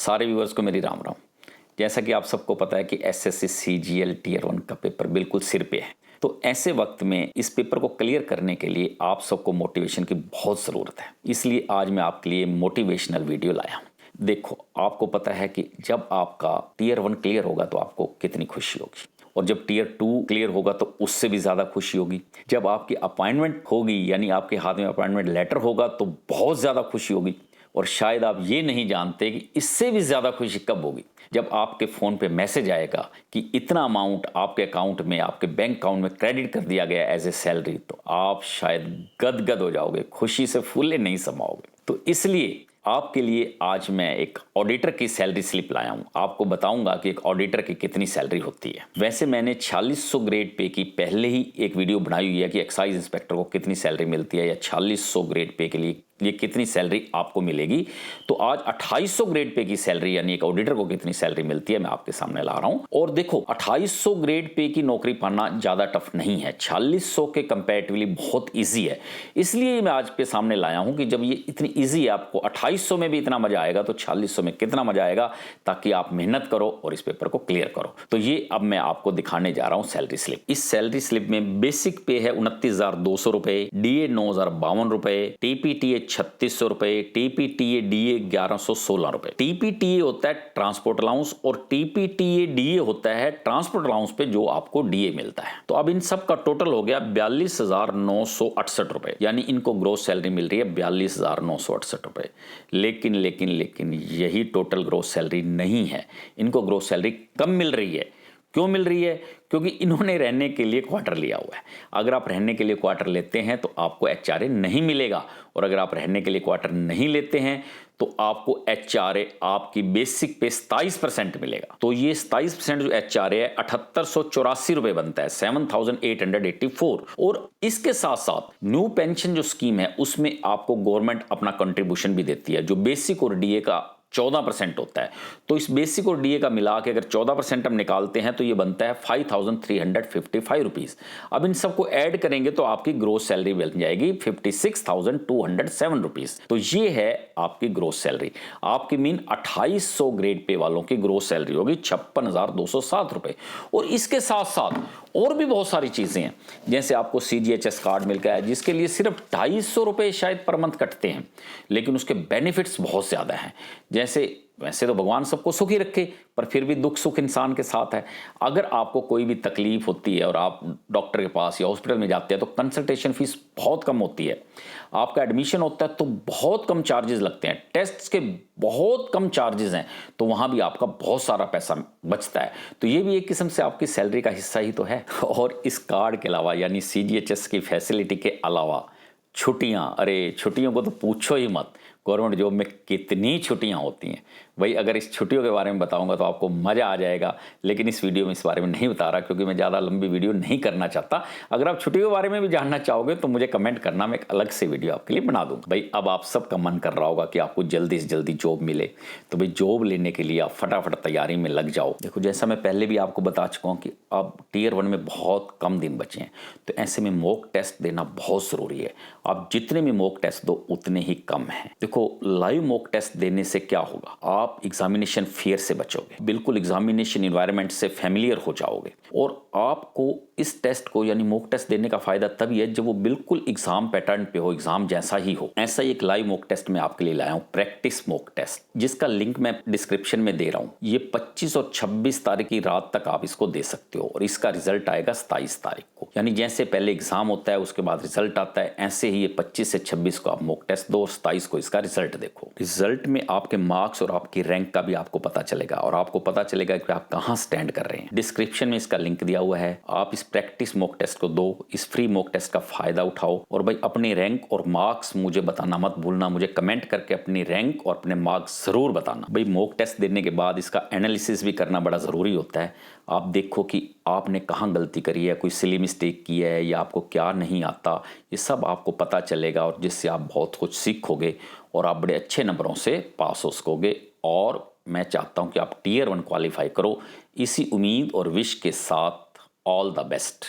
सारे व्यूअर्स को मेरी राम राम। जैसा कि आप सबको पता है कि एसएससी सीजीएल टीयर 1 का पेपर बिल्कुल सिर पे है, तो ऐसे वक्त में इस पेपर को क्लियर करने के लिए आप सबको मोटिवेशन की बहुत ज़रूरत है। इसलिए आज मैं आपके लिए मोटिवेशनल वीडियो लाया हूँ। देखो, आपको पता है कि जब आपका टीयर 1 क्लियर होगा तो आपको कितनी खुशी होगी, और जब टीयर 2 क्लियर होगा तो उससे भी ज़्यादा खुशी होगी। जब आपकी अपॉइंटमेंट होगी, यानी आपके हाथ में अपॉइंटमेंट लेटर होगा, तो बहुत ज़्यादा खुशी होगी। और शायद आप ये नहीं जानते कि इससे भी ज़्यादा खुशी कब होगी, जब आपके फ़ोन पे मैसेज आएगा कि इतना अमाउंट आपके अकाउंट में, आपके बैंक अकाउंट में क्रेडिट कर दिया गया एज ए सैलरी। तो आप शायद गदगद हो जाओगे, खुशी से फूले नहीं समाओगे। तो इसलिए आपके लिए आज मैं एक ऑडिटर की सैलरी स्लिप लाया हूं। आपको बताऊंगा कि एक ऑडिटर की कितनी सैलरी होती है। वैसे मैंने 4600 ग्रेड पे की पहले ही एक वीडियो बनाई हुई है कि एक्साइज इंस्पेक्टर को कितनी सैलरी मिलती है, या 4600 ग्रेड पे के लिए ये कितनी सैलरी आपको मिलेगी। तो आज 2800 ग्रेड पे की सैलरी, यानी एक ऑडिटर को कितनी सैलरी मिलती है, मैं आपके सामने ला रहा हूं। और देखो, 2800 ग्रेड पे की नौकरी पाना ज्यादा टफ नहीं है, 4600 के कंपैरेटिवली बहुत ईजी है। इसलिए मैं आज के सामने लाया हूं कि जब ये इतनी ईजी है, आपको 2800 में भी इतना मजा आएगा, तो 4600 में कितना मजा आएगा, ताकि आप मेहनत करो और इस पेपर को क्लियर करो। तो ये अब मैं आपको दिखाने जा रहा हूं सैलरी स्लिप। इस सैलरी स्लिप में बेसिक पे है 29,200 रुपए, डीए 9,052 रुपए, टीपीटीए 3600 रुपए, टीपीटीए डीए 1116 रुपए। टीपीटीए होता है ट्रांसपोर्ट अलाउंस, और टीपीटीए डीए होता है ट्रांसपोर्ट अलाउंस पे जो आपको डीए मिलता है। तो अब इन सब का टोटल हो गया 42,968 रुपए, यानी इनको ग्रोस सैलरी मिल रही है 42,968 रुपए। लेकिन लेकिन लेकिन यही टोटल ग्रोस सैलरी नहीं है, इनको ग्रोस सैलरी कम मिल रही है। क्यों मिल रही है? क्योंकि इन्होंने रहने के लिए क्वार्टर लिया हुआ है। अगर आप रहने के लिए क्वार्टर लेते हैं तो आपको एचआरए नहीं मिलेगा, और अगर आप रहने के लिए क्वार्टर नहीं लेते हैं तो आपको एचआरए आपकी बेसिक पे 27% मिलेगा। तो ये 27% जो एचआरए है 7884 रुपए बनता है, 7884। और इसके साथ साथ न्यू पेंशन जो स्कीम है उसमें आपको गवर्नमेंट अपना कंट्रीब्यूशन भी देती है, जो बेसिक और डीए का 14% होता है। तो इस बेसिक और डीए का मिला के अगर 14% हम निकालते हैं तो ये बनता है 5,355 रुपीज। अब इन सबको ऐड करेंगे तो आपकी ग्रोस सैलरी बन जाएगी 56,207 रुपीज। तो ये है आपकी ग्रोस सैलरी। आपकी मीन 2800 ग्रेड पे वालों की ग्रोस सैलरी होगी 56,207 रुपए। और इसके साथ साथ और भी बहुत सारी चीजें हैं, जैसे आपको सीजीएचएस कार्ड मिल गया है, जिसके लिए सिर्फ 250 रुपए शायद पर मंथ कटते हैं, लेकिन उसके बेनिफिट्स बहुत ज्यादा हैं। जैसे वैसे तो भगवान सबको सुखी रखे, पर फिर भी दुख सुख इंसान के साथ है। अगर आपको कोई भी तकलीफ होती है और आप डॉक्टर के पास या हॉस्पिटल में जाते हैं तो कंसल्टेशन फीस बहुत कम होती है। आपका एडमिशन होता है तो बहुत कम चार्जेस लगते हैं, टेस्ट्स के बहुत कम चार्जेस हैं, तो वहां भी आपका बहुत सारा पैसा बचता है। तो ये भी एक किस्म से आपकी सैलरी का हिस्सा ही तो है। और इस कार्ड के अलावा, यानी सीजीएचएस की फैसिलिटी के अलावा, छुट्टियां, अरे छुट्टियों को तो पूछो ही मत। गवर्नमेंट जॉब में कितनी छुट्टियां होती हैं भाई। अगर इस छुट्टियों के बारे में बताऊंगा तो आपको मजा आ जाएगा, लेकिन इस वीडियो में इस बारे में नहीं बता रहा, क्योंकि मैं ज़्यादा लंबी वीडियो नहीं करना चाहता। अगर आप छुट्टियों के बारे में भी जानना चाहोगे तो मुझे कमेंट करना, मैं एक अलग से वीडियो आपके लिए बना दूंगा। भाई अब आप सबका मन कर रहा होगा कि आपको जल्दी से जल्दी जॉब मिले, तो भाई जॉब लेने के लिए आप फटाफट तैयारी में लग जाओ। देखो, जैसा मैं पहले भी आपको बता चुका हूँ कि अब टीयर 1 में बहुत कम दिन बचे हैं, तो ऐसे में मॉक टेस्ट देना बहुत ज़रूरी है। आप जितने भी मॉक टेस्ट दो उतने ही कम हैं। देखो, लाइव मॉक टेस्ट देने से क्या होगा, आप एग्जामिनेशन फियर से बचोगे, बिल्कुल एग्जामिनेशन एनवायरनमेंट से फैमिलियर हो जाओगे। और आपको इस टेस्ट को, यानी मॉक टेस्ट देने का फायदा तभी है जब वो बिल्कुल एग्जाम पैटर्न पे हो, एग्जाम जैसा ही हो। ऐसा ही एक लाइव मॉक टेस्ट मैं आपके लिए लाया हूं, प्रैक्टिस मॉक टेस्ट, जिसका लिंक मैं डिस्क्रिप्शन में दे रहा हूं। ये 25 और 26 तारीख की रात तक आप इसको दे सकते हो, और इसका रिजल्ट आएगा 27 तारीख को। यानी जैसे पहले एग्जाम होता है उसके बाद रिजल्ट आता है, ऐसे ही ये 25 से 26 को आप मॉक टेस्ट दो और 27 को इसका रिजल्ट देखो। रिजल्ट में आपके मार्क्स और आपकी रैंक का भी आपको पता चलेगा, और आपको पता चलेगा कि आप कहां स्टैंड कर रहे हैं। डिस्क्रिप्शन में इसका लिंक दिया हुआ है, आप इस प्रैक्टिस मॉक टेस्ट को दो, इस फ्री मॉक टेस्ट का फायदा उठाओ। और भाई अपनी रैंक और मार्क्स मुझे बताना मत भूलना, मुझे कमेंट करके अपनी रैंक और अपने मार्क्स जरूर बताना। भाई मॉक टेस्ट देने के बाद इसका एनालिसिस भी करना बड़ा जरूरी होता है। आप देखो कि आपने कहाँ गलती करी है, कोई सिली मिस्टेक की है, या आपको क्या नहीं आता, ये सब आपको पता चलेगा, और जिससे आप बहुत कुछ सीखोगे और आप बड़े अच्छे नंबरों से पास हो सकोगे। और मैं चाहता हूं कि आप टीयर 1 क्वालिफाई करो। इसी उम्मीद और विश के साथ ऑल द बेस्ट।